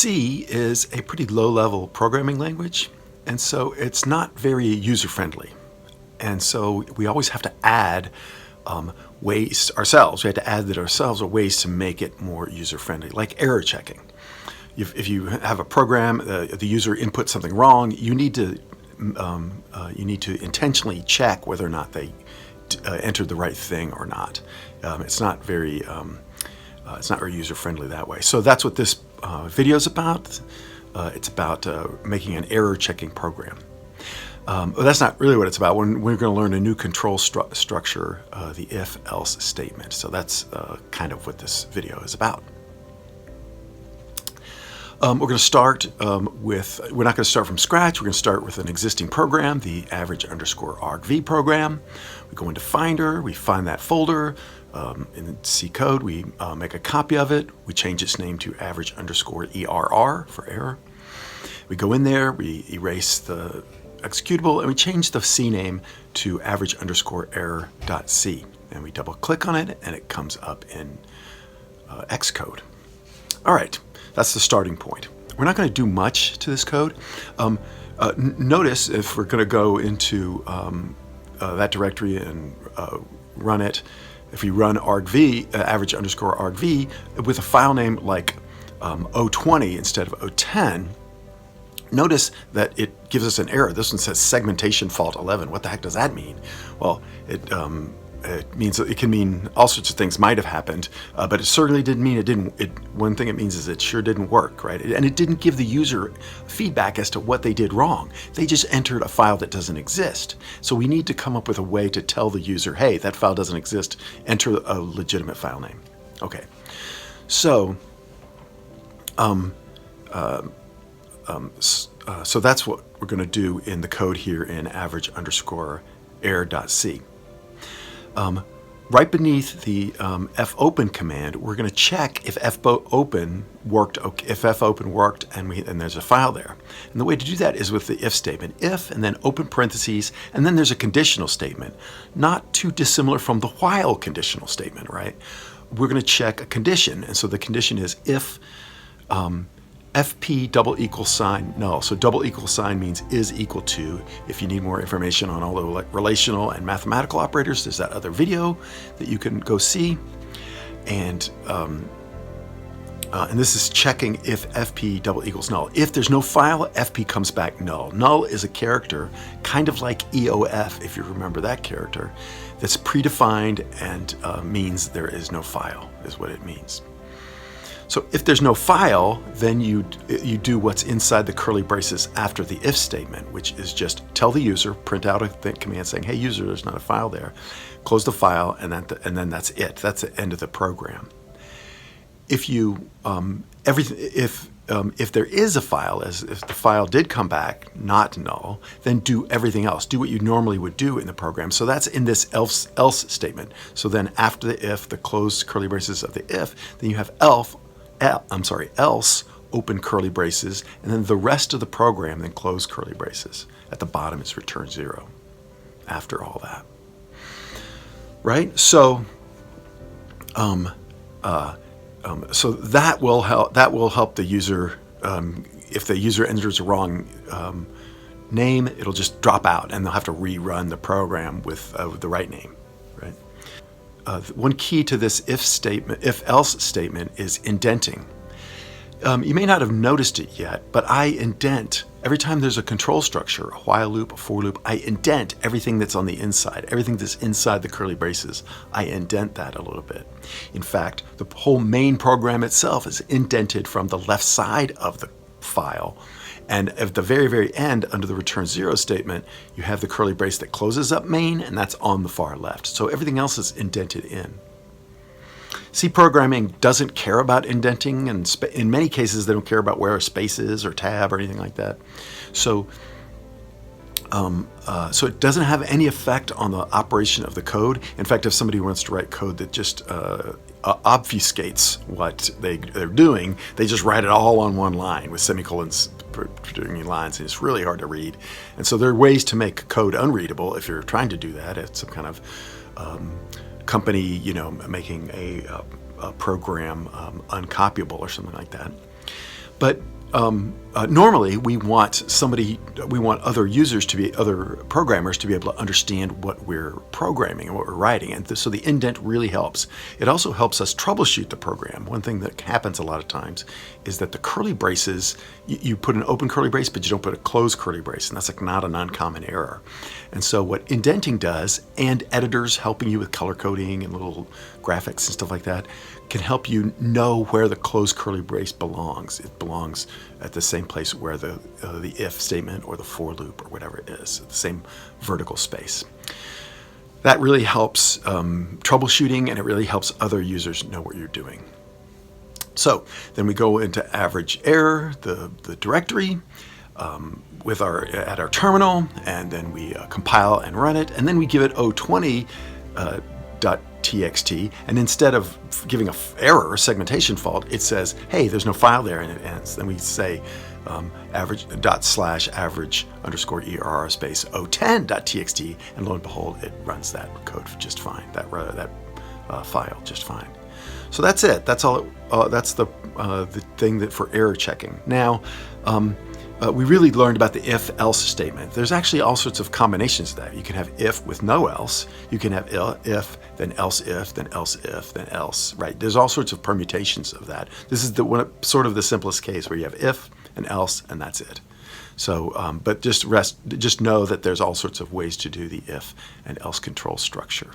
C is a pretty low-level programming language, and so it's not very user-friendly. And so we always have to add ways ourselves. We have to add that ourselves or ways to make it more user-friendly, like error checking. If you have a program, the user inputs something wrong, you need to intentionally check whether or not they entered the right thing or not. It's not very user-friendly that way. So that's what this video is about. It's about making an error checking program. But that's not really what it's about. We're going to learn a new control structure, the if-else statement. So that's kind of what this video is about. We're going to start we're not going to start from scratch. We're going to start with an existing program, the average_argv program. We go into Finder, we find that folder. In C code, we make a copy of it. We change its name to average_err for error. We go in there, we erase the executable, and we change the C name to average_error.c. And we double click on it, and it comes up in Xcode. All right. That's the starting point. We're not going to do much to this code. Notice if we're going to go into that directory and run it, if we run argv, average_argv, with a file name like 020 instead of 010, notice that it gives us an error. This one says segmentation fault 11. What the heck does that mean? Well, it means it can mean all sorts of things might have happened, but it certainly didn't mean it didn't. One thing it means is it sure didn't work, right? And it didn't give the user feedback as to what they did wrong. They just entered a file that doesn't exist. So we need to come up with a way to tell the user, hey, that file doesn't exist. Enter a legitimate file name. Okay, so so that's what we're going to do in the code here in average_error.c. Right beneath the fopen command, we're going to check if fopen worked. If fopen worked, and there's a file there. And the way to do that is with the if statement, if, and then open parentheses, and then there's a conditional statement, not too dissimilar from the while conditional statement, right? We're going to check a condition, and so the condition is if FP $= null. So $= means is equal to. If you need more information on all the relational and mathematical operators, there's that other video that you can go see. And this is checking if FP $= null. If there's no file, FP comes back null. Null is a character, kind of like EOF, if you remember that character, that's predefined and means there is no file, is what it means. So if there's no file, then you do what's inside the curly braces after the if statement, which is just tell the user, print out a command saying, hey user, there's not a file there. Close the file, and then that's it. That's the end of the program. If you if there is a file, if the file did come back not null, then do everything else. Do what you normally would do in the program. So that's in this else statement. So then after the if, the closed curly braces of the if, then you have else, open curly braces, and then the rest of the program, then close curly braces. At the bottom is return 0 after all that. Right? So so that will help the user. If the user enters the wrong name, it'll just drop out, and they'll have to rerun the program with the right name. Right? One key to this if-else statement is indenting. You may not have noticed it yet, but I indent every time there's a control structure, a while loop, a for loop. I indent everything that's on the inside, everything that's inside the curly braces. I indent that a little bit. In fact, the whole main program itself is indented from the left side of the file. And at the very, very end, under the return 0 statement, you have the curly brace that closes up main, and that's on the far left. So everything else is indented in. C programming doesn't care about indenting, and in many cases, they don't care about where a space is or tab or anything like that. So, so it doesn't have any effect on the operation of the code. In fact, if somebody wants to write code that just obfuscates what they're doing, they just write it all on one line with semicolons between lines, and it's really hard to read. And so there are ways to make code unreadable if you're trying to do that. It's some kind of company, making a program uncopyable or something like that. But normally we want other users other programmers to be able to understand what we're programming and what we're writing. And so the indent really helps. It also helps us troubleshoot the program. One thing that happens a lot of times is that the curly braces, you put an open curly brace, but you don't put a closed curly brace. And that's like not an uncommon error. And so what indenting does, and editors helping you with color coding and little graphics and stuff like that, can help you know where the closed curly brace belongs. It belongs at the same place where the if statement or the for loop or whatever it is, the same vertical space. That really helps troubleshooting, and it really helps other users know what you're doing. So then we go into average error, the directory, at our terminal, and then we compile and run it, and then we give it o20 .txt, and instead of giving a error, a segmentation fault, it says, hey, there's no file there, and it ends. Then we say average /average _err space o10.txt, and lo and behold, it runs that code just fine, that file just fine. So that's it. That's all. That's the thing that for error checking. Now, we really learned about the if-else statement. There's actually all sorts of combinations of that. You can have if with no else. You can have if, then else if, then else if, then else, right? There's all sorts of permutations of that. This is sort of the simplest case where you have if and else, and that's it. So, but just know that there's all sorts of ways to do the if and else control structure.